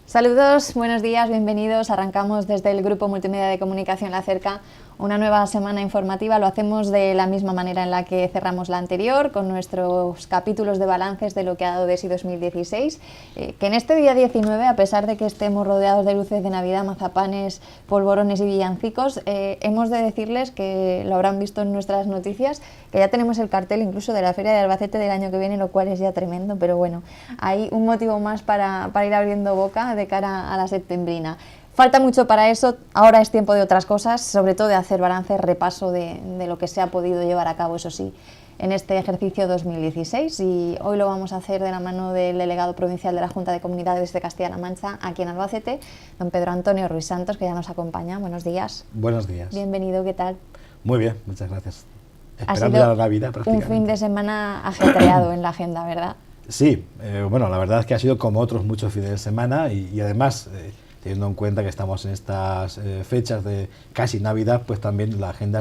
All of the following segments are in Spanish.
Saludos, buenos días, bienvenidos. Arrancamos desde el Grupo Multimedia de Comunicación La Cerca una nueva semana informativa. Lo hacemos de la misma manera en la que cerramos la anterior, con nuestros capítulos de balances de lo que ha dado de sí 2016, que en este día 19, a pesar de que estemos rodeados de luces de Navidad, mazapanes, polvorones y villancicos, hemos de decirles que lo habrán visto en nuestras noticias, que ya tenemos el cartel incluso de la Feria de Albacete del año que viene, lo cual es ya tremendo, pero bueno, hay un motivo más para ir abriendo boca de cara a la septembrina. Falta mucho para eso, ahora es tiempo de otras cosas, sobre todo de hacer balance, repaso de lo que se ha podido llevar a cabo, eso sí, en este ejercicio 2016, y hoy lo vamos a hacer de la mano del delegado provincial de la Junta de Comunidades de Castilla-La Mancha, aquí en Albacete, don Pedro Antonio Ruiz Santos, que ya nos acompaña. Buenos días. Buenos días. Bienvenido, ¿qué tal? Muy bien, muchas gracias. Esperando ya la Navidad prácticamente. Un fin de semana ajetreado en la agenda, ¿verdad? Sí, bueno, la verdad es que ha sido como otros muchos fines de semana y además, teniendo en cuenta que estamos en estas fechas de casi Navidad, pues también la agenda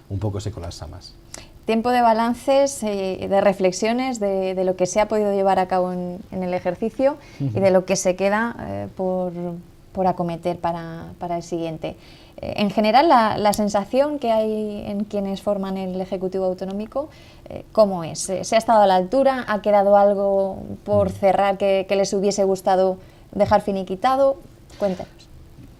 un poco se colapsa más. Tiempo de balances, de reflexiones de lo que se ha podido llevar a cabo en el ejercicio y de lo que se queda por acometer para el siguiente. En general, la sensación que hay en quienes forman el Ejecutivo Autonómico, ¿cómo es? ¿Se ha estado a la altura? ¿Ha quedado algo por cerrar que les hubiese gustado dejar finiquitado? Cuéntanos.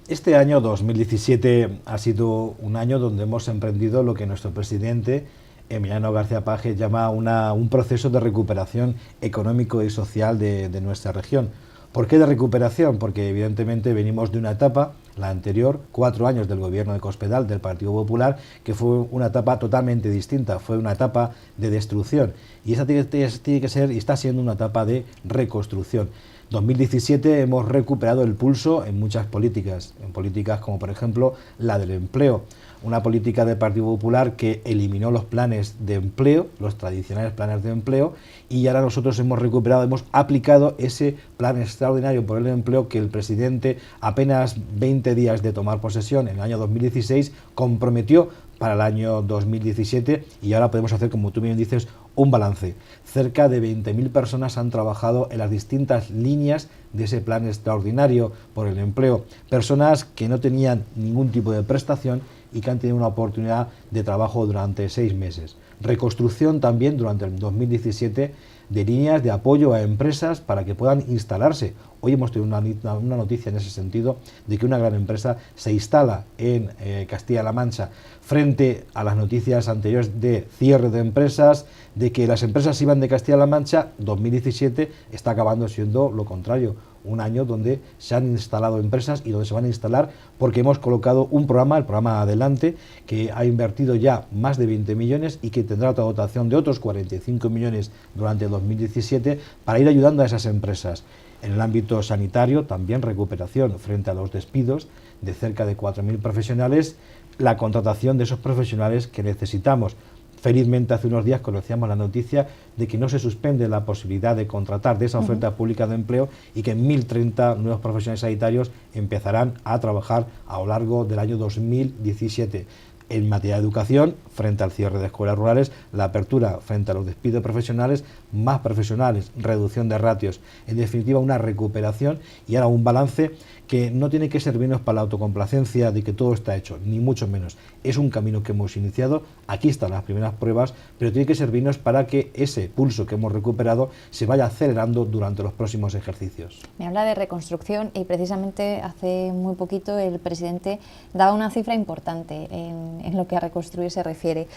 Este año 2017 ha sido un año donde hemos emprendido lo que nuestro presidente, Emiliano García Paje, llama un proceso de recuperación económico y social de nuestra región. ¿Por qué de recuperación? Porque evidentemente venimos de una etapa, la anterior, 4 años del gobierno de Cospedal, del Partido Popular, que fue una etapa totalmente distinta, fue una etapa de destrucción. Y esa tiene que ser y está siendo una etapa de reconstrucción. 2017 hemos recuperado el pulso en muchas políticas, en políticas como por ejemplo la del empleo, una política del Partido Popular que eliminó los planes de empleo, los tradicionales planes de empleo, y ahora nosotros hemos recuperado, hemos aplicado ese plan extraordinario por el empleo que el presidente, apenas 20 días de tomar posesión en el año 2016, comprometió para el año 2017, y ahora podemos hacer, como tú bien dices, un balance. Cerca de 20.000 personas han trabajado en las distintas líneas de ese plan extraordinario por el empleo. Personas que no tenían ningún tipo de prestación y que han tenido una oportunidad de trabajo durante 6 meses. Reconstrucción también durante el 2017 de líneas de apoyo a empresas para que puedan instalarse. Hoy hemos tenido una noticia en ese sentido de que una gran empresa se instala en Castilla-La Mancha, frente a las noticias anteriores de cierre de empresas, de que las empresas iban de Castilla-La Mancha. 2017 está acabando siendo lo contrario, un año donde se han instalado empresas y donde se van a instalar, porque hemos colocado un programa, el programa Adelante, que ha invertido ya más de 20 millones y que tendrá otra dotación de otros 45 millones durante 2017 para ir ayudando a esas empresas. En el ámbito sanitario, también recuperación frente a los despidos de cerca de 4.000 profesionales, la contratación de esos profesionales que necesitamos. Felizmente hace unos días conocíamos la noticia de que no se suspende la posibilidad de contratar de esa oferta pública de empleo y que 1.030 nuevos profesionales sanitarios empezarán a trabajar a lo largo del año 2017. En materia de educación, frente al cierre de escuelas rurales, la apertura frente a los despidos profesionales, más profesionales, reducción de ratios, en definitiva una recuperación y ahora un balance que no tiene que servirnos para la autocomplacencia de que todo está hecho, ni mucho menos. Es un camino que hemos iniciado, aquí están las primeras pruebas, pero tiene que servirnos para que ese pulso que hemos recuperado se vaya acelerando durante los próximos ejercicios. Me habla de reconstrucción y precisamente hace muy poquito el presidente daba una cifra importante en lo que a reconstruir se refiere.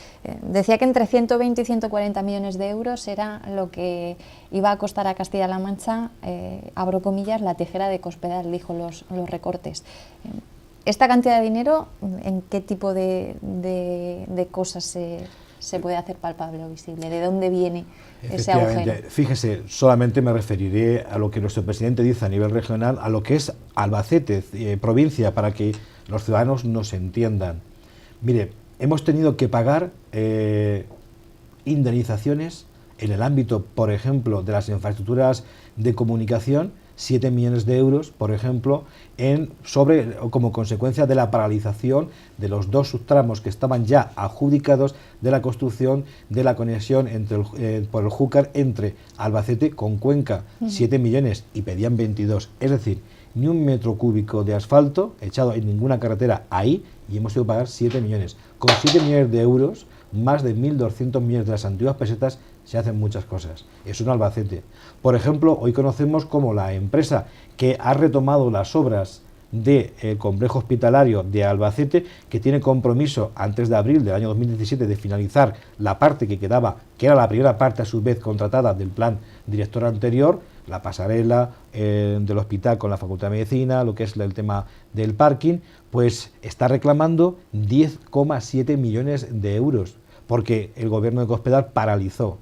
Decía que entre 120 y 140 millones de euros era lo que iba a costar a Castilla-La Mancha, abro comillas, la tijera de Cospedal, dijo los recortes. ¿Esta cantidad de dinero en qué tipo de cosas se puede hacer palpable o visible? ¿De dónde viene ese agujero? Fíjese, solamente me referiré a lo que nuestro presidente dice a nivel regional, a lo que es Albacete, provincia, para que los ciudadanos nos entiendan. Mire, hemos tenido que pagar indemnizaciones en el ámbito, por ejemplo, de las infraestructuras de comunicación, 7 millones de euros, por ejemplo, como consecuencia de la paralización de los 2 subtramos que estaban ya adjudicados de la construcción de la conexión por el Júcar entre Albacete con Cuenca, 7 millones y pedían 22. Es decir, ni un metro cúbico de asfalto echado en ninguna carretera ahí, y hemos ido a pagar 7 millones. Con 7 millones de euros, más de 1.200 millones de las antiguas pesetas, se hacen muchas cosas. Es un Albacete. Por ejemplo, hoy conocemos como la empresa que ha retomado las obras del complejo hospitalario de Albacete, que tiene compromiso antes de abril del año 2017 de finalizar la parte que quedaba, que era la primera parte a su vez contratada del plan director anterior, la pasarela del hospital con la Facultad de Medicina, lo que es el tema del parking, pues está reclamando 10,7 millones de euros, porque el gobierno de Cospedal paralizó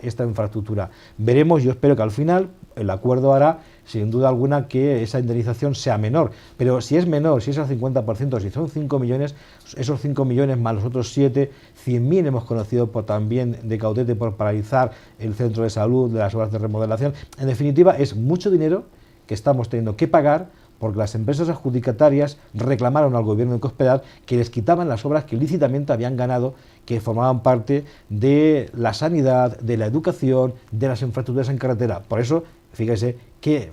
esta infraestructura. Veremos, yo espero que al final el acuerdo hará, sin duda alguna, que esa indemnización sea menor, pero si es menor, si es al 50%, si son 5 millones, esos 5 millones más los otros 7, 100.000 hemos conocido por también de cautete por paralizar el centro de salud, de las obras de remodelación. En definitiva, es mucho dinero que estamos teniendo que pagar porque las empresas adjudicatarias reclamaron al gobierno de Cospedal que les quitaban las obras que lícitamente habían ganado, que formaban parte de la sanidad, de la educación, de las infraestructuras en carretera. Por eso, fíjese qué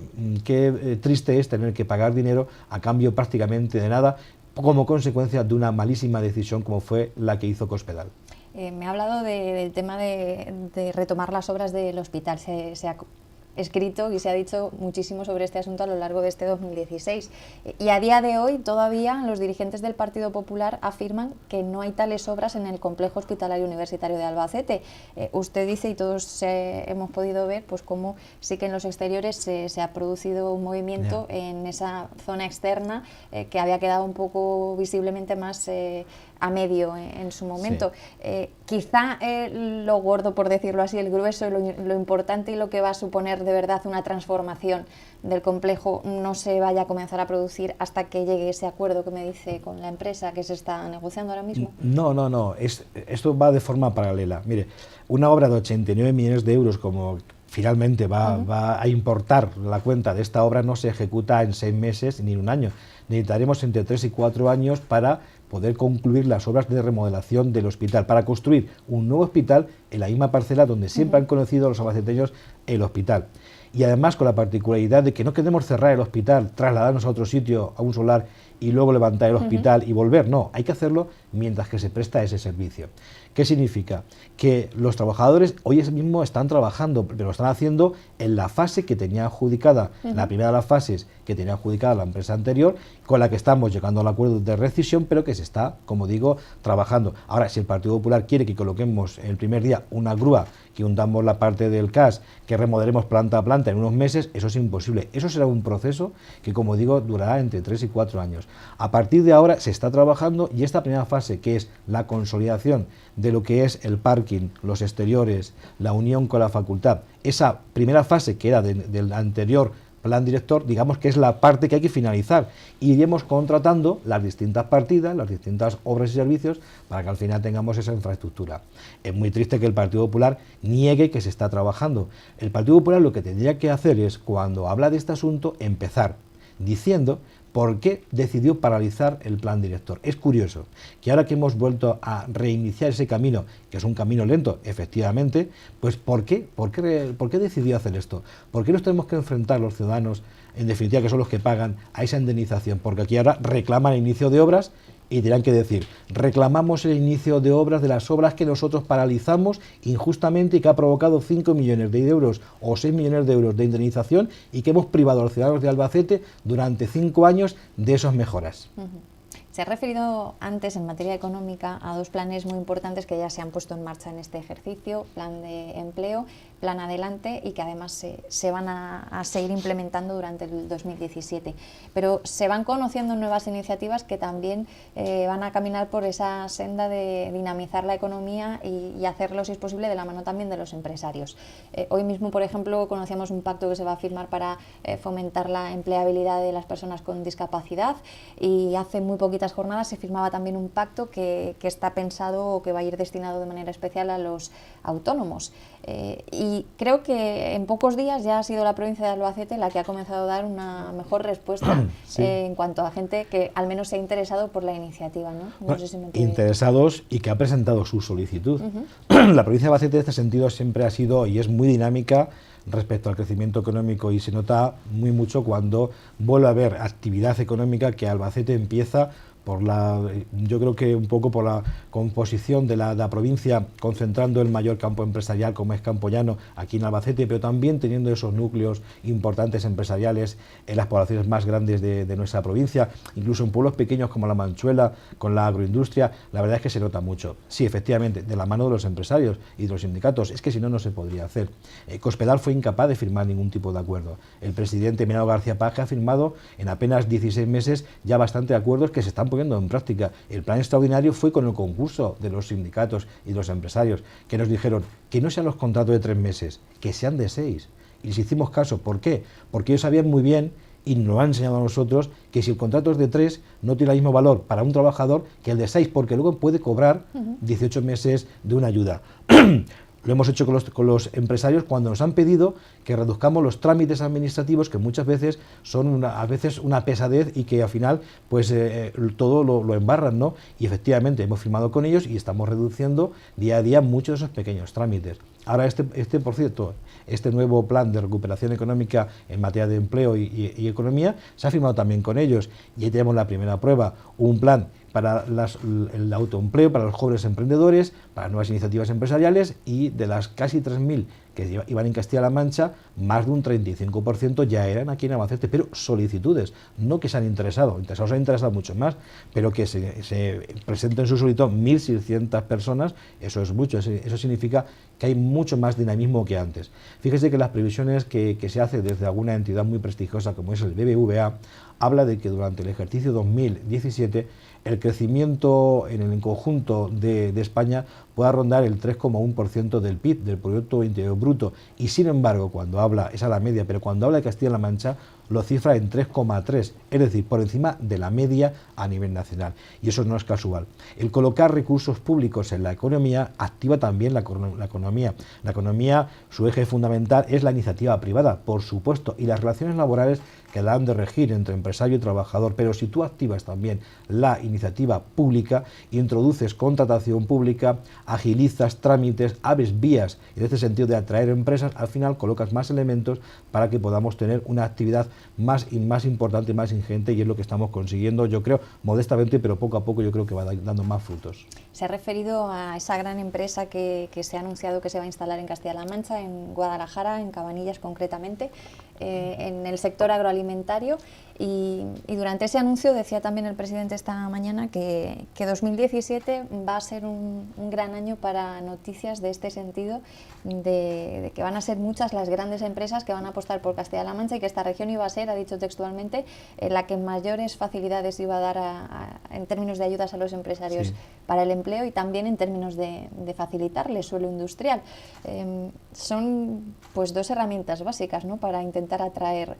triste es tener que pagar dinero a cambio prácticamente de nada, como consecuencia de una malísima decisión como fue la que hizo Cospedal. Me ha hablado del tema de retomar las obras del hospital. Se ha escrito y se ha dicho muchísimo sobre este asunto a lo largo de este 2016 y a día de hoy todavía los dirigentes del Partido Popular afirman que no hay tales obras en el complejo hospitalario universitario de Albacete. Usted dice, y todos hemos podido ver, pues cómo sí que en los exteriores se ha producido un movimiento en esa zona externa que había quedado un poco visiblemente más a medio en su momento. Sí. Quizá lo gordo, por decirlo así, el grueso, lo importante y lo que va a suponer de verdad una transformación del complejo no se vaya a comenzar a producir hasta que llegue ese acuerdo que me dice con la empresa que se está negociando ahora mismo. No, esto va de forma paralela. Mire, una obra de 89 millones de euros como finalmente va a importar la cuenta de esta obra no se ejecuta en 6 meses ni en un año. Necesitaremos entre 3 y 4 años para poder concluir las obras de remodelación del hospital, para construir un nuevo hospital en la misma parcela donde siempre han conocido los albaceteños el hospital. Y además con la particularidad de que no queremos cerrar el hospital, trasladarnos a otro sitio, a un solar, y luego levantar el hospital y volver. No, hay que hacerlo mientras que se presta ese servicio. ¿Qué significa? Que los trabajadores hoy mismo están trabajando, pero lo están haciendo en la fase que tenía adjudicada, la primera de las fases que tenía adjudicada la empresa anterior, con la que estamos llegando al acuerdo de rescisión, pero que se está, como digo, trabajando. Ahora, si el Partido Popular quiere que coloquemos el primer día una grúa, que hundamos la parte del CAS, que remodelemos planta a planta en unos meses, eso es imposible. Eso será un proceso que, como digo, durará entre 3 y 4 años. A partir de ahora se está trabajando y esta primera fase, que es la consolidación de lo que es el parking, los exteriores, la unión con la facultad, esa primera fase que era del anterior plan director, digamos que es la parte que hay que finalizar. Y iremos contratando las distintas partidas, las distintas obras y servicios para que al final tengamos esa infraestructura. Es muy triste que el Partido Popular niegue que se está trabajando. El Partido Popular lo que tendría que hacer es, cuando habla de este asunto, empezar diciendo por qué decidió paralizar el plan director. Es curioso que ahora que hemos vuelto a reiniciar ese camino, que es un camino lento, efectivamente, pues ¿por qué decidió hacer esto? ¿Por qué nos tenemos que enfrentar los ciudadanos, en definitiva, que son los que pagan, a esa indemnización? Porque aquí ahora reclaman el inicio de obras y dirán que decir, reclamamos el inicio de obras de las obras que nosotros paralizamos injustamente y que ha provocado 5 millones de euros o 6 millones de euros de indemnización y que hemos privado a los ciudadanos de Albacete durante 5 años de esas mejoras. Se ha referido antes en materia económica a 2 planes muy importantes que ya se han puesto en marcha en este ejercicio, plan de empleo, plan adelante, y que además se van a seguir implementando durante el 2017. Pero se van conociendo nuevas iniciativas que también van a caminar por esa senda de dinamizar la economía y hacerlo, si es posible, de la mano también de los empresarios. Hoy mismo, por ejemplo, conocíamos un pacto que se va a firmar para fomentar la empleabilidad de las personas con discapacidad, y hace muy poquitas jornadas se firmaba también un pacto que está pensado o que va a ir destinado de manera especial a los autónomos. Y creo que en pocos días ya ha sido la provincia de Albacete la que ha comenzado a dar una mejor respuesta en cuanto a gente que al menos se ha interesado por la iniciativa, ¿no? No sé si me interesados y que ha presentado su solicitud. La provincia de Albacete en este sentido siempre ha sido y es muy dinámica respecto al crecimiento económico, y se nota muy mucho cuando vuelve a haber actividad económica, que Albacete empieza por yo creo que un poco por la composición de la provincia, concentrando el mayor campo empresarial como es Campoyano aquí en Albacete, pero también teniendo esos núcleos importantes empresariales en las poblaciones más grandes de nuestra provincia, incluso en pueblos pequeños como La Manchuela, con la agroindustria. La verdad es que se nota mucho. Sí, efectivamente, de la mano de los empresarios y de los sindicatos, es que si no, no se podría hacer. Cospedal fue incapaz de firmar ningún tipo de acuerdo. El presidente Emiliano García Paje ha firmado en apenas 16 meses ya bastante acuerdos que se están poniendo en práctica. El plan extraordinario fue con el concurso de los sindicatos y de los empresarios, que nos dijeron que no sean los contratos de 3 meses, que sean de 6. Y les hicimos caso. ¿Por qué? Porque ellos sabían muy bien, y nos lo han enseñado a nosotros, que si el contrato es de 3, no tiene el mismo valor para un trabajador que el de 6, porque luego puede cobrar 18 meses de una ayuda. Lo hemos hecho con los empresarios cuando nos han pedido que reduzcamos los trámites administrativos, que muchas veces son a veces una pesadez y que al final pues todo lo embarran, ¿no? Y efectivamente hemos firmado con ellos y estamos reduciendo día a día muchos de esos pequeños trámites. Ahora por cierto, este nuevo plan de recuperación económica en materia de empleo y economía se ha firmado también con ellos, y ahí tenemos la primera prueba, un plan para el autoempleo, para los jóvenes emprendedores, para nuevas iniciativas empresariales, y de las casi 3.000 que iban en Castilla-La Mancha, más de un 35% ya eran aquí en Albacete, pero solicitudes, no que se han interesados se han interesado mucho más, pero que se presenten su solicitud 1.600 personas, eso es mucho, eso significa que hay mucho más dinamismo que antes. Fíjese que las previsiones que se hace desde alguna entidad muy prestigiosa como es el BBVA, habla de que durante el ejercicio 2017 el crecimiento en el conjunto de España pueda rondar el 3,1% del PIB, del Producto Interior Bruto, y sin embargo, cuando habla, esa es la media, pero cuando habla de Castilla-La Mancha, lo cifra en 3,3, es decir, por encima de la media a nivel nacional. Y eso no es casual. El colocar recursos públicos en la economía activa también la economía. La economía, su eje fundamental es la iniciativa privada, por supuesto, y las relaciones laborales que la han de regir entre empresario y trabajador. Pero si tú activas también la iniciativa pública, introduces contratación pública, agilizas trámites, abres vías, en este sentido de atraer empresas, al final colocas más elementos para que podamos tener una actividad más importante, más ingente, y es lo que estamos consiguiendo, yo creo, modestamente, pero poco a poco yo creo que va dando más frutos. Se ha referido a esa gran empresa que se ha anunciado que se va a instalar en Castilla-La Mancha, en Guadalajara, en Cabanillas concretamente, en el sector agroalimentario, y durante ese anuncio decía también el presidente esta mañana que 2017 va a ser un gran año para noticias de este sentido, de que van a ser muchas las grandes empresas que van a apostar por Castilla-La Mancha, y que esta región iba a ser, ha dicho textualmente, la que mayores facilidades iba a dar en términos de ayudas a los empresarios, sí, para el empleo, y también en términos de facilitarles suelo industrial. Son pues dos herramientas básicas, ¿no?, para intentar atraer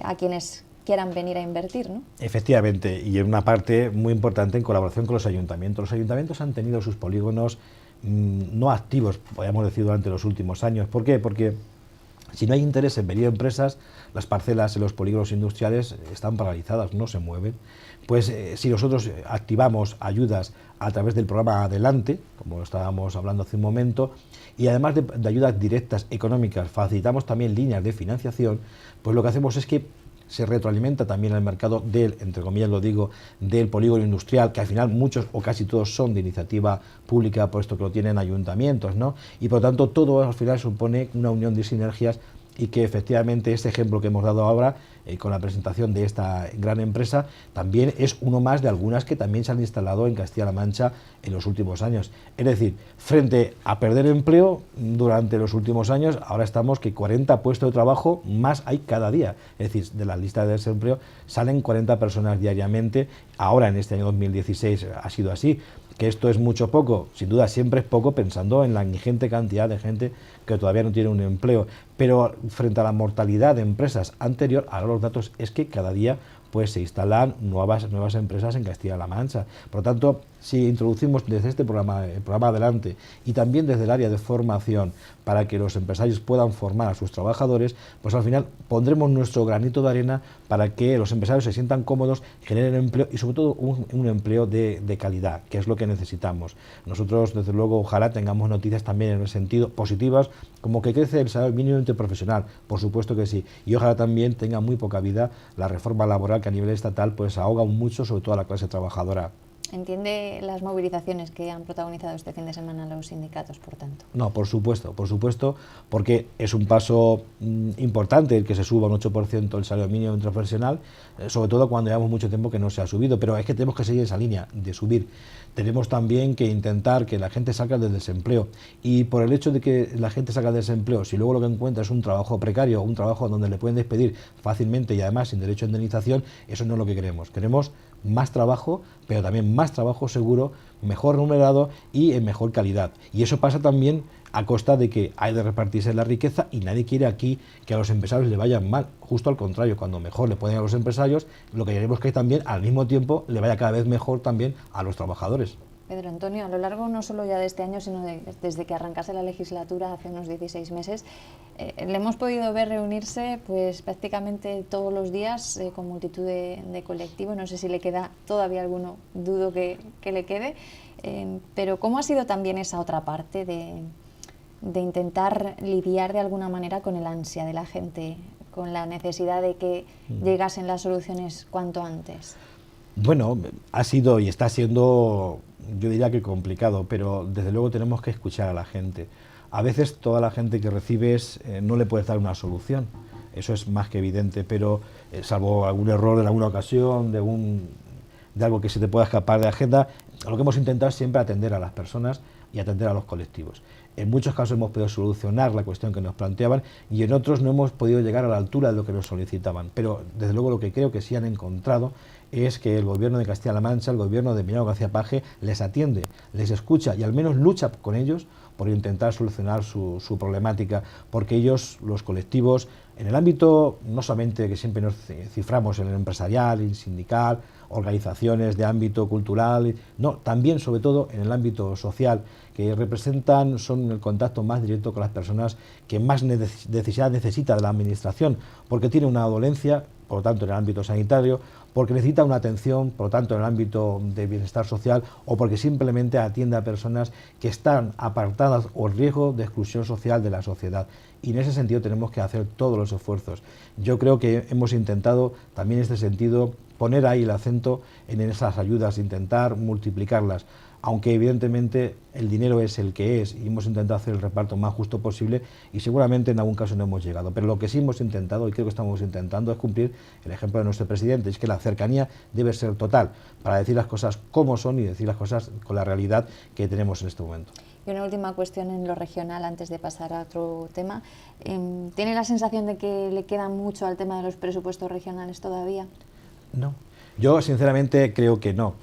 a quienes quieran venir a invertir, ¿no? Efectivamente, y en una parte muy importante en colaboración con los ayuntamientos. Los ayuntamientos han tenido sus polígonos no activos, podríamos decir, durante los últimos años. ¿Por qué? Porque si no hay interés en venir empresas, las parcelas en los polígonos industriales están paralizadas, no se mueven. Pues si nosotros activamos ayudas a través del programa Adelante, como lo estábamos hablando hace un momento, y además de ayudas directas económicas, facilitamos también líneas de financiación, pues lo que hacemos es que se retroalimenta también el mercado del, entre comillas lo digo, del polígono industrial, que al final muchos o casi todos son de iniciativa pública, puesto que lo tienen ayuntamientos, ¿no? Y por lo tanto todo al final supone una unión de sinergias, y que efectivamente este ejemplo que hemos dado ahora con la presentación de esta gran empresa también es uno más de algunas que también se han instalado en Castilla-La Mancha en los últimos años. Es decir, frente a perder empleo durante los últimos años, ahora estamos que 40 puestos de trabajo más hay cada día. Es decir, de la lista de desempleo salen 40 personas diariamente. Ahora en este año 2016 ha sido así. Que esto es mucho o poco, sin duda siempre es poco, pensando en la ingente cantidad de gente que todavía no tiene un empleo, pero frente a la mortalidad de empresas anterior, ahora los datos es que cada día pues se instalan nuevas empresas en Castilla-La Mancha. Por lo tanto, si introducimos desde este programa, el programa Adelante, y también desde el área de formación, para que los empresarios puedan formar a sus trabajadores, pues al final pondremos nuestro granito de arena para que los empresarios se sientan cómodos, generen empleo y sobre todo un empleo de calidad, que es lo que necesitamos. Nosotros, desde luego, ojalá tengamos noticias también en el sentido positivas, como que crece el salario mínimo interprofesional, por supuesto que sí, y ojalá también tenga muy poca vida la reforma laboral que a nivel estatal pues ahoga mucho, sobre todo a la clase trabajadora. ¿Entiende las movilizaciones que han protagonizado este fin de semana los sindicatos, por tanto? No, por supuesto, porque es un paso importante el que se suba un 8% el salario mínimo interprofesional, sobre todo cuando llevamos mucho tiempo que no se ha subido, pero es que tenemos que seguir esa línea de subir. Tenemos también que intentar que la gente salga del desempleo, y por el hecho de que la gente salga del desempleo, si luego lo que encuentra es un trabajo precario, un trabajo donde le pueden despedir fácilmente y además sin derecho a indemnización, eso no es lo que queremos. Queremos más trabajo, pero también más trabajo seguro, mejor remunerado y en mejor calidad. Y eso pasa también a costa de que hay de repartirse la riqueza, y nadie quiere aquí que a los empresarios le vayan mal. Justo al contrario, cuando mejor le pueden a los empresarios, lo que queremos que también al mismo tiempo le vaya cada vez mejor también a los trabajadores. Pedro Antonio, a lo largo no solo ya de este año, sino desde que arrancase la legislatura hace unos 16 meses, le hemos podido ver reunirse pues prácticamente todos los días con multitud de colectivos. No sé si le queda todavía alguno, dudo que le quede, pero ¿cómo ha sido también esa otra parte de intentar lidiar de alguna manera con el ansia de la gente, con la necesidad de que llegasen las soluciones cuanto antes? Bueno, ha sido y está siendo, yo diría que complicado, pero desde luego tenemos que escuchar a la gente. A veces toda la gente que recibes no le puedes dar una solución, eso es más que evidente, pero salvo algún error en alguna ocasión, de algo que se te pueda escapar de agenda, lo que hemos intentado es siempre atender a las personas y atender a los colectivos. En muchos casos hemos podido solucionar la cuestión que nos planteaban, y en otros no hemos podido llegar a la altura de lo que nos solicitaban, pero desde luego lo que creo que sí han encontrado es que el gobierno de Castilla-La Mancha, el gobierno de Emiliano García Paje, les atiende, les escucha y al menos lucha con ellos por intentar solucionar su problemática, porque ellos, los colectivos, en el ámbito no solamente que siempre nos ciframos en el empresarial, en el sindical, organizaciones de ámbito cultural, no, también sobre todo en el ámbito social, que representan, son el contacto más directo con las personas que más necesidad necesita de la administración, porque tiene una dolencia, por lo tanto en el ámbito sanitario, porque necesita una atención, por lo tanto en el ámbito de bienestar social, o porque simplemente atiende a personas que están apartadas o en riesgo de exclusión social de la sociedad. Y en ese sentido tenemos que hacer todos los esfuerzos. Yo creo que hemos intentado también en este sentido poner ahí el acento en esas ayudas, intentar multiplicarlas, aunque evidentemente el dinero es el que es y hemos intentado hacer el reparto más justo posible y seguramente en algún caso no hemos llegado. Pero lo que sí hemos intentado, y creo que estamos intentando, es cumplir el ejemplo de nuestro presidente, es que la cercanía debe ser total para decir las cosas como son y decir las cosas con la realidad que tenemos en este momento. Y una última cuestión en lo regional, antes de pasar a otro tema. ¿Tiene la sensación de que le queda mucho al tema de los presupuestos regionales todavía? No, yo sinceramente creo que no.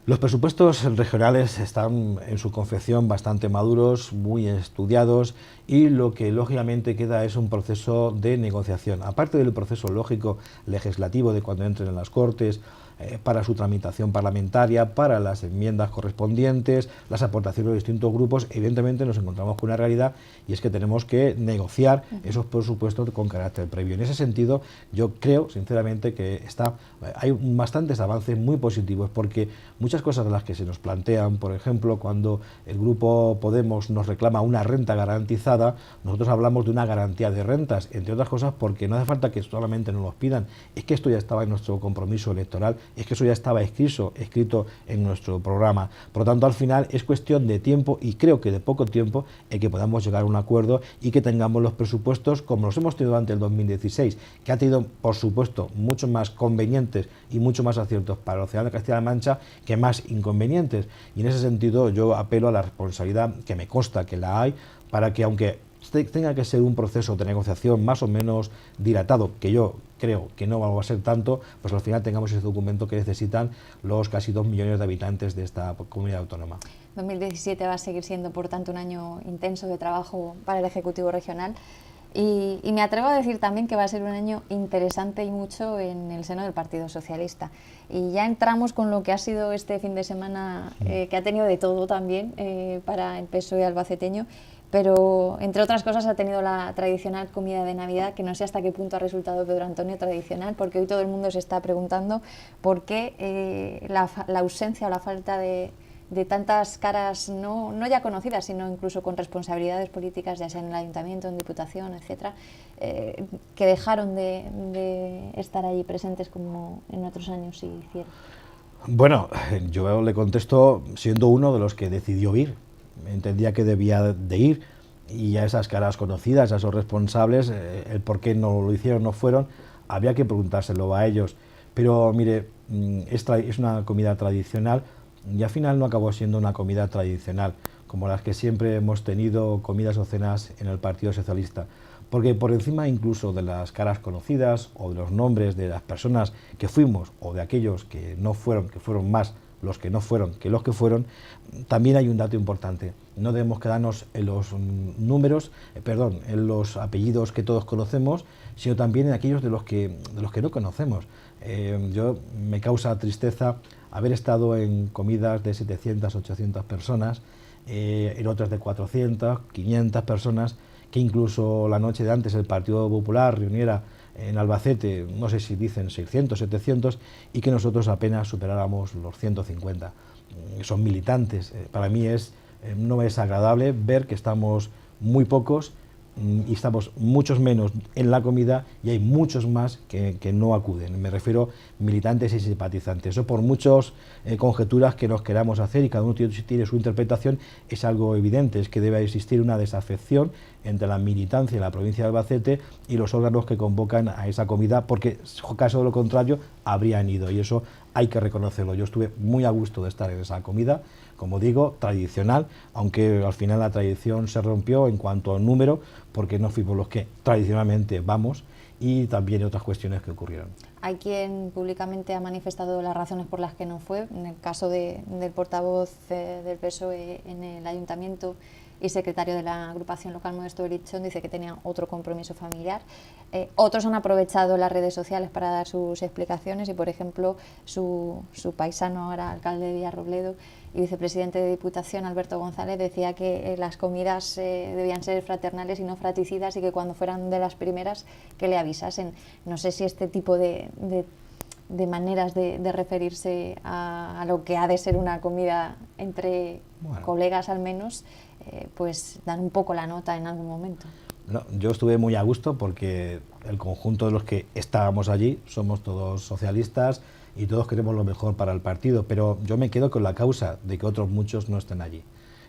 Los presupuestos regionales están en su confección bastante maduros, muy estudiados, y lo que lógicamente queda es un proceso de negociación. Aparte del proceso lógico legislativo de cuando entren en las Cortes, para su tramitación parlamentaria, para las enmiendas correspondientes, las aportaciones de distintos grupos, evidentemente nos encontramos con una realidad, y es que tenemos que negociar esos presupuestos con carácter previo. En ese sentido, yo creo sinceramente que hay bastantes avances muy positivos, porque muchas cosas de las que se nos plantean, por ejemplo, cuando el grupo Podemos nos reclama una renta garantizada, nosotros hablamos de una garantía de rentas, entre otras cosas porque no hace falta que solamente nos lo pidan, es que esto ya estaba en nuestro compromiso electoral, es que eso ya estaba escrito en nuestro programa. Por lo tanto, al final es cuestión de tiempo, y creo que de poco tiempo, en que podamos llegar a un acuerdo y que tengamos los presupuestos como los hemos tenido durante el 2016, que ha tenido, por supuesto, mucho más convenientes y mucho más aciertos para los ciudadanos de Castilla-La Mancha que más inconvenientes. Y en ese sentido yo apelo a la responsabilidad, que me consta que la hay, para que aunque tenga que ser un proceso de negociación más o menos dilatado, que yo creo que no va a ser tanto, pues al final tengamos ese documento que necesitan los casi 2 millones de habitantes de esta comunidad autónoma. 2017 va a seguir siendo, por tanto, un año intenso de trabajo para el Ejecutivo Regional. Y me atrevo a decir también que va a ser un año interesante y mucho en el seno del Partido Socialista. Y ya entramos con lo que ha sido este fin de semana, que ha tenido de todo también para el PSOE albaceteño, pero entre otras cosas ha tenido la tradicional comida de Navidad, que no sé hasta qué punto ha resultado Pedro Antonio tradicional, porque hoy todo el mundo se está preguntando por qué la ausencia o la falta de tantas caras no ya conocidas, sino incluso con responsabilidades políticas, ya sea en el ayuntamiento, en diputación, etcétera, que dejaron de estar allí presentes como en otros años sí hicieron. Bueno, yo le contesto siendo uno de los que decidió ir. Entendía que debía de ir, y a esas caras conocidas, a esos responsables, el por qué no lo hicieron, no fueron, había que preguntárselo a ellos. Pero mire, es una comida tradicional, y al final no acabó siendo una comida tradicional, como las que siempre hemos tenido, comidas o cenas en el Partido Socialista. Porque por encima incluso de las caras conocidas o de los nombres de las personas que fuimos o de aquellos que no fueron, que fueron más los que no fueron que los que fueron, también hay un dato importante. No debemos quedarnos en los números, en los apellidos que todos conocemos, sino también en aquellos de los que no conocemos. Yo me causa tristeza haber estado en comidas de 700, 800 personas, en otras de 400, 500 personas, que incluso la noche de antes el Partido Popular reuniera en Albacete, no sé si dicen 600, 700, y que nosotros apenas superáramos los 150. Son militantes. Para mí no es agradable ver que estamos muy pocos y estamos muchos menos en la comida y hay muchos más que no acuden. Me refiero militantes y simpatizantes. Eso, por muchas conjeturas que nos queramos hacer y cada uno tiene su interpretación, es algo evidente, es que debe existir una desafección entre la militancia en la provincia de Albacete y los órganos que convocan a esa comida, porque caso de lo contrario habrían ido, y eso hay que reconocerlo. Yo estuve muy a gusto de estar en esa comida, como digo, tradicional, aunque al final la tradición se rompió en cuanto al número, porque no fuimos los que tradicionalmente vamos, y también otras cuestiones que ocurrieron. Hay quien públicamente ha manifestado las razones por las que no fue. En el caso del portavoz del PSOE en el ayuntamiento y secretario de la agrupación local, Modesto Belichón, dice que tenía otro compromiso familiar. Otros han aprovechado las redes sociales para dar sus explicaciones y, por ejemplo, su paisano, ahora alcalde de Villarrobledo y vicepresidente de Diputación, Alberto González, decía que las comidas debían ser fraternales y no fraticidas, y que cuando fueran de las primeras que le avisasen. No sé si este tipo de maneras de referirse a lo que ha de ser una comida entre colegas al menos, pues dan un poco la nota en algún momento. No, yo estuve muy a gusto porque el conjunto de los que estábamos allí somos todos socialistas y todos queremos lo mejor para el partido, pero yo me quedo con la causa de que otros muchos no estén allí.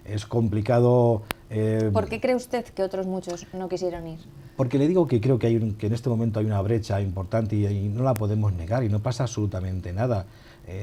Es complicado. ¿Por qué cree usted que otros muchos no quisieron ir? Porque le digo que creo que en este momento hay una brecha importante y no la podemos negar, y no pasa absolutamente nada.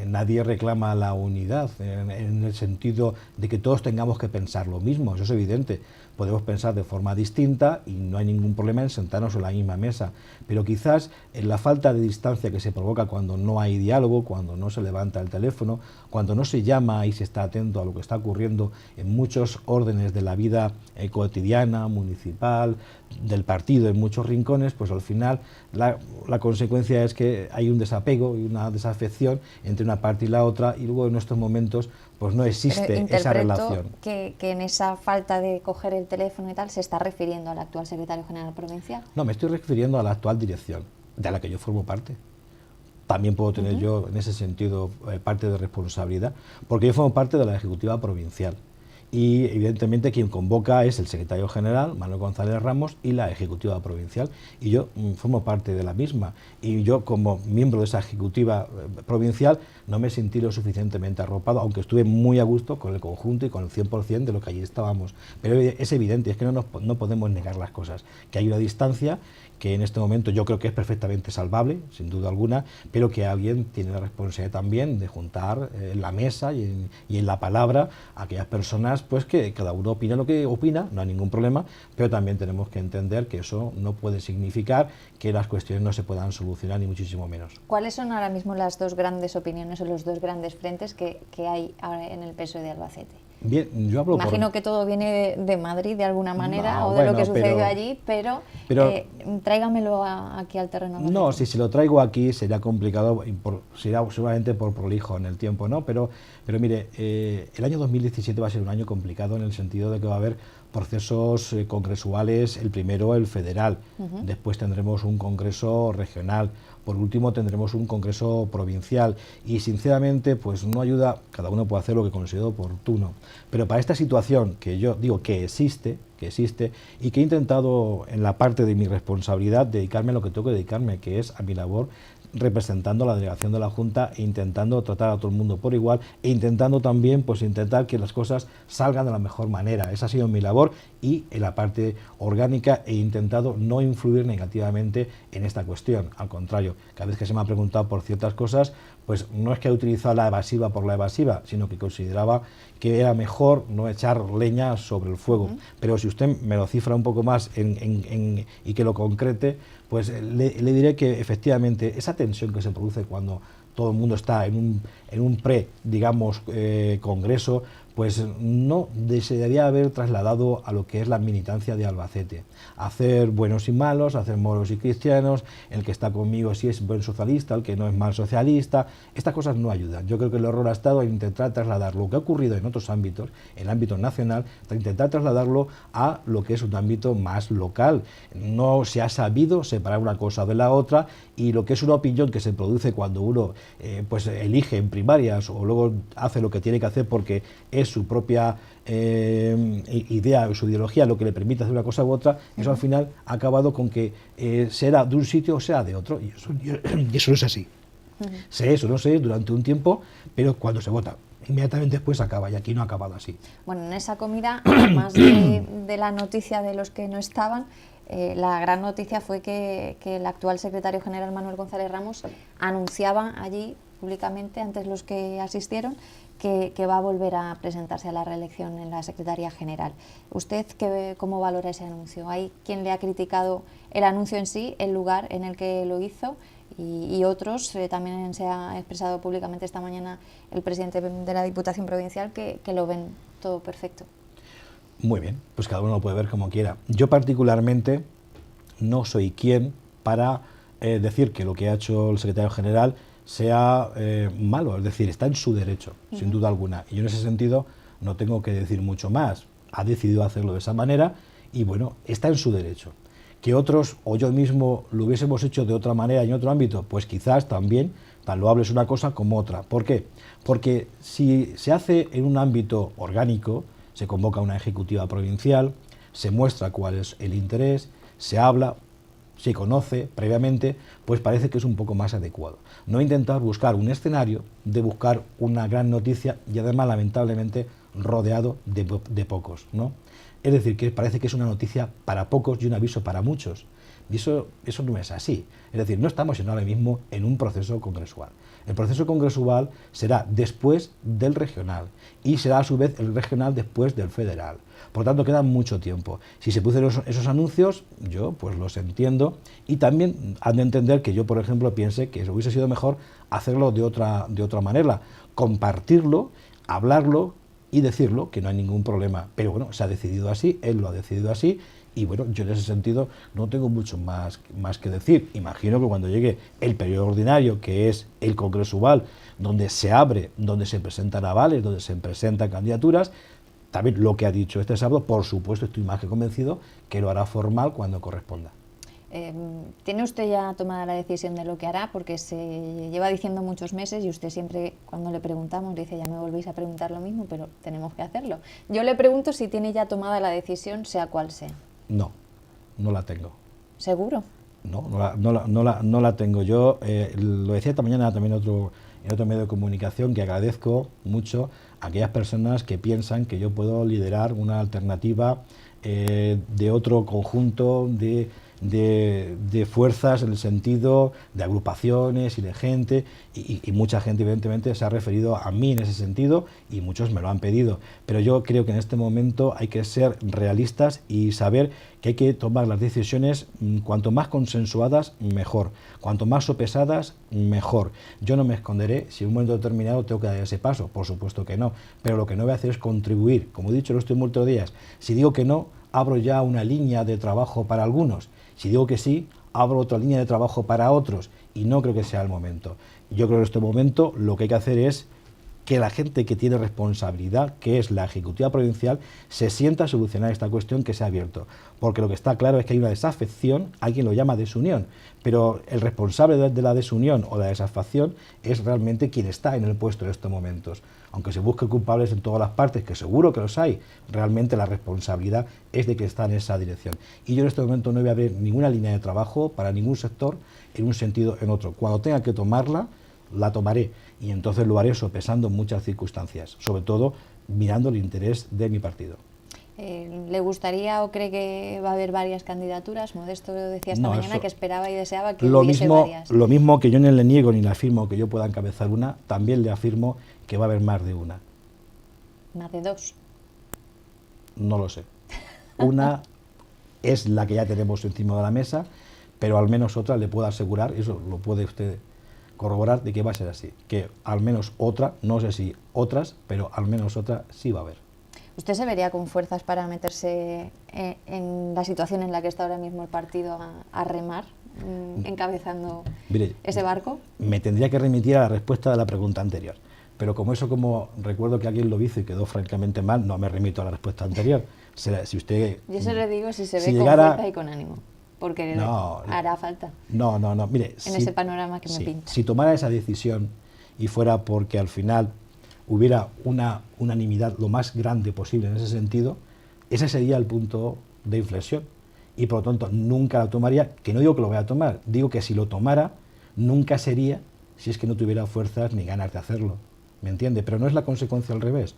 Nadie reclama la unidad en el sentido de que todos tengamos que pensar lo mismo, eso es evidente. Podemos pensar de forma distinta y no hay ningún problema en sentarnos en la misma mesa, pero quizás en la falta de distancia que se provoca cuando no hay diálogo, cuando no se levanta el teléfono, cuando no se llama y se está atento a lo que está ocurriendo en muchos órdenes de la vida cotidiana, municipal, del partido, en muchos rincones, pues al final la consecuencia es que hay un desapego y una desafección entre una parte y la otra, y luego en estos momentos pues no existe esa relación. Que en esa falta de coger el teléfono y tal se está refiriendo al actual secretario general provincial. No, me estoy refiriendo a la actual dirección, de la que yo formo parte. También puedo tener yo en ese sentido parte de responsabilidad, porque yo formo parte de la ejecutiva provincial. Y evidentemente quien convoca es el secretario general, Manuel González Ramos, y la ejecutiva provincial, y yo formo parte de la misma, y yo como miembro de esa ejecutiva provincial no me sentí lo suficientemente arropado, aunque estuve muy a gusto con el conjunto y con el 100% de lo que allí estábamos. Pero es evidente, es que no podemos negar las cosas, que hay una distancia que en este momento yo creo que es perfectamente salvable, sin duda alguna, pero que alguien tiene la responsabilidad también de juntar en la mesa y en la palabra a aquellas personas, pues que cada uno opina lo que opina, no hay ningún problema, pero también tenemos que entender que eso no puede significar que las cuestiones no se puedan solucionar, ni muchísimo menos. ¿Cuáles son ahora mismo las dos grandes opiniones o los dos grandes frentes que hay ahora en el PSOE de Albacete? Bien, yo hablo Imagino que todo viene de Madrid de alguna manera, No, o de lo bueno, que sucedió pero- allí, pero tráigamelo aquí al terreno. No, si se lo traigo aquí sería complicado, será seguramente por prolijo en el tiempo, ¿no? Pero mire, el año 2017 va a ser un año complicado en el sentido de que va a haber procesos congresuales, el primero el federal, después tendremos un congreso regional, por último tendremos un congreso provincial y sinceramente pues no ayuda, cada uno puede hacer lo que considere oportuno, pero para esta situación que yo digo que existe y que he intentado en la parte de mi responsabilidad dedicarme a lo que tengo que dedicarme, que es a mi labor representando a la delegación de la Junta e intentando tratar a todo el mundo por igual e intentando también pues intentar que las cosas salgan de la mejor manera. Esa ha sido mi labor y en la parte orgánica he intentado no influir negativamente en esta cuestión. Al contrario, cada vez que se me ha preguntado por ciertas cosas, pues no es que he utilizado la evasiva por la evasiva, sino que consideraba que era mejor no echar leña sobre el fuego. Pero si usted me lo cifra un poco más y que lo concrete, pues le diré que efectivamente esa tensión que se produce cuando todo el mundo está en un digamos, congreso, pues no se debería haber trasladado a lo que es la militancia de Albacete. Hacer buenos y malos, hacer moros y cristianos, el que está conmigo si es buen socialista, el que no es mal socialista, estas cosas no ayudan. Yo creo que el error ha estado en intentar trasladar lo que ha ocurrido en otros ámbitos, en el ámbito nacional, intentar trasladarlo a lo que es un ámbito más local. No se ha sabido separar una cosa de la otra y lo que es una opinión que se produce cuando uno pues elige en primarias o luego hace lo que tiene que hacer porque es su propia idea o su ideología lo que le permite hacer una cosa u otra, eso al final ha acabado con que será de un sitio o sea de otro, y eso no es así. Sé eso, no sé, durante un tiempo, pero cuando se vota, inmediatamente después acaba, y aquí no ha acabado así. Bueno, en esa comida, además de la noticia de los que no estaban, la gran noticia fue que el actual secretario general Manuel González Ramos anunciaba allí públicamente, antes los que asistieron, que va a volver a presentarse a la reelección en la Secretaría General. ¿Usted cómo valora ese anuncio? ¿Hay quien le ha criticado el anuncio en sí, el lugar en el que lo hizo? Y otros, también se ha expresado públicamente esta mañana el presidente de la Diputación Provincial, que lo ven todo perfecto. Muy bien, pues cada uno lo puede ver como quiera. Yo particularmente no soy quien para decir que lo que ha hecho el secretario general sea malo, es decir, está en su derecho, sin duda alguna. Y yo en ese sentido no tengo que decir mucho más. Ha decidido hacerlo de esa manera y bueno, está en su derecho. Que otros o yo mismo lo hubiésemos hecho de otra manera en otro ámbito, pues quizás también, tan loable es una cosa como otra. ¿Por qué? Porque si se hace en un ámbito orgánico, se convoca una ejecutiva provincial, se muestra cuál es el interés, se habla, se conoce previamente, pues parece que es un poco más adecuado. No intentar buscar un escenario de buscar una gran noticia y además lamentablemente rodeado de pocos, ¿no? Es decir, que parece que es una noticia para pocos y un aviso para muchos. Y eso no es así. Es decir, no estamos ahora mismo en un proceso congresual. El proceso congresual será después del regional y será a su vez el regional después del federal. Por tanto, queda mucho tiempo. Si se pusieron esos anuncios, yo pues los entiendo y también han de entender que yo, por ejemplo, piense que hubiese sido mejor hacerlo de otra manera, compartirlo, hablarlo y decirlo, que no hay ningún problema. Pero bueno, se ha decidido así, él lo ha decidido así. Y bueno, yo en ese sentido no tengo mucho más que decir. Imagino que cuando llegue el periodo ordinario, que es el congresual, donde se abre, donde se presentan avales, donde se presentan candidaturas, también lo que ha dicho este sábado, por supuesto, estoy más que convencido que lo hará formal cuando corresponda. ¿Tiene usted ya tomada la decisión de lo que hará? Porque se lleva diciendo muchos meses y usted siempre, cuando le preguntamos, dice, ya me volvéis a preguntar lo mismo, pero tenemos que hacerlo. Yo le pregunto si tiene ya tomada la decisión, sea cual sea. No, no la tengo. ¿Seguro? No la tengo. Yo lo decía esta mañana también en otro medio de comunicación, que agradezco mucho a aquellas personas que piensan que yo puedo liderar una alternativa de otro conjunto de de fuerzas en el sentido de agrupaciones y de gente, y mucha gente evidentemente se ha referido a mí en ese sentido y muchos me lo han pedido, pero yo creo que en este momento hay que ser realistas y saber que hay que tomar las decisiones cuanto más consensuadas mejor, cuanto más sopesadas mejor. Yo no me esconderé si en un momento determinado tengo que dar ese paso, por supuesto que no, pero lo que no voy a hacer es contribuir, como he dicho en los últimos días. Si digo que no, abro ya una línea de trabajo para algunos. Si digo que sí, abro otra línea de trabajo para otros, y no creo que sea el momento. Yo creo que en este momento lo que hay que hacer es que la gente que tiene responsabilidad, que es la Ejecutiva Provincial, se sienta a solucionar esta cuestión que se ha abierto. Porque lo que está claro es que hay una desafección, alguien lo llama desunión, pero el responsable de la desunión o la desafección es realmente quien está en el puesto en estos momentos. Aunque se busque culpables en todas las partes, que seguro que los hay, realmente la responsabilidad es de que está en esa dirección. Y yo en este momento no voy a abrir ninguna línea de trabajo para ningún sector en un sentido o en otro. Cuando tenga que tomarla, la tomaré, y entonces lo haré sopesando muchas circunstancias, sobre todo mirando el interés de mi partido. ¿Le gustaría o cree que va a haber varias candidaturas? Modesto decía esta mañana que esperaba y deseaba que hubiese varias. Lo mismo que yo no le niego ni le afirmo que yo pueda encabezar una, también le afirmo que va a haber más de una. ¿Más de dos? No lo sé. Una es la que ya tenemos encima de la mesa, pero al menos otra le puedo asegurar, eso lo puede usted corroborar, de que va a ser así, que al menos otra, no sé si otras, pero al menos otra sí va a haber. ¿Usted se vería con fuerzas para meterse en la situación en la que está ahora mismo el partido a remar, encabezando ese barco? Me tendría que remitir a la respuesta de la pregunta anterior, pero como recuerdo que alguien lo hizo y quedó francamente mal, no me remito a la respuesta anterior. Si usted, yo se lo digo si se ve con fuerza y con ánimo, porque hará falta. No, mire, en ese panorama que me pinta. Si tomara esa decisión y fuera porque al final hubiera una unanimidad lo más grande posible en ese sentido, ese sería el punto de inflexión, y por lo tanto nunca la tomaría, que no digo que lo voy a tomar, digo que si lo tomara nunca sería si es que no tuviera fuerzas ni ganas de hacerlo, ¿me entiende? Pero no es la consecuencia al revés.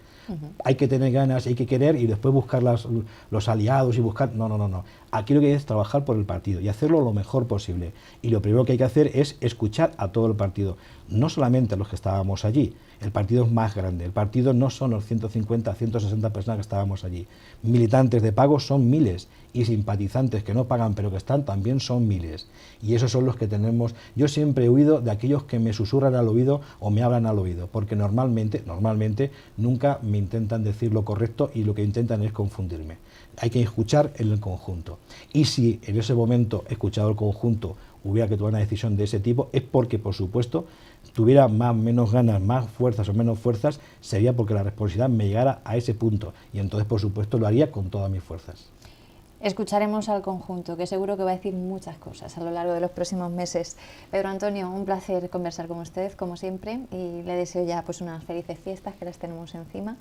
Hay que tener ganas, hay que querer y después buscar los aliados y buscar... No. Aquí lo que hay es trabajar por el partido y hacerlo lo mejor posible. Y lo primero que hay que hacer es escuchar a todo el partido, no solamente a los que estábamos allí. El partido es más grande, el partido no son los 150, 160 personas que estábamos allí. Militantes de pago son miles y simpatizantes que no pagan pero que están también son miles. Y esos son los que tenemos... Yo siempre he huido de aquellos que me susurran al oído o me hablan al oído, porque normalmente nunca me intentan decir lo correcto y lo que intentan es confundirme. Hay que escuchar en el conjunto. Y si en ese momento, escuchado el conjunto, hubiera que tomar una decisión de ese tipo, es porque, por supuesto, tuviera menos ganas, más fuerzas o menos fuerzas, sería porque la responsabilidad me llegara a ese punto. Y entonces, por supuesto, lo haría con todas mis fuerzas. Escucharemos al conjunto, que seguro que va a decir muchas cosas a lo largo de los próximos meses. Pedro Antonio, un placer conversar con usted, como siempre, y le deseo ya pues unas felices fiestas, que las tenemos encima.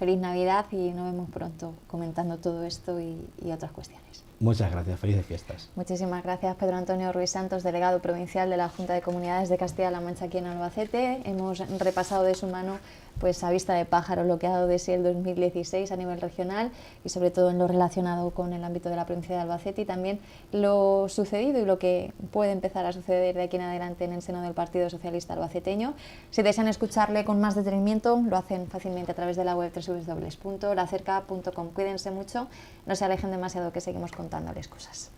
Feliz Navidad y nos vemos pronto comentando todo esto y otras cuestiones. Muchas gracias, felices fiestas. Muchísimas gracias, Pedro Antonio Ruiz Santos, delegado provincial de la Junta de Comunidades de Castilla-La Mancha aquí en Albacete. Hemos repasado de su mano, pues a vista de pájaro, lo que ha dado de sí el 2016 a nivel regional y sobre todo en lo relacionado con el ámbito de la provincia de Albacete y también lo sucedido y lo que puede empezar a suceder de aquí en adelante en el seno del Partido Socialista albaceteño. Si desean escucharle con más detenimiento, lo hacen fácilmente a través de la web www.lacerca.com. Cuídense mucho, no se alejen demasiado, que seguimos contándoles cosas.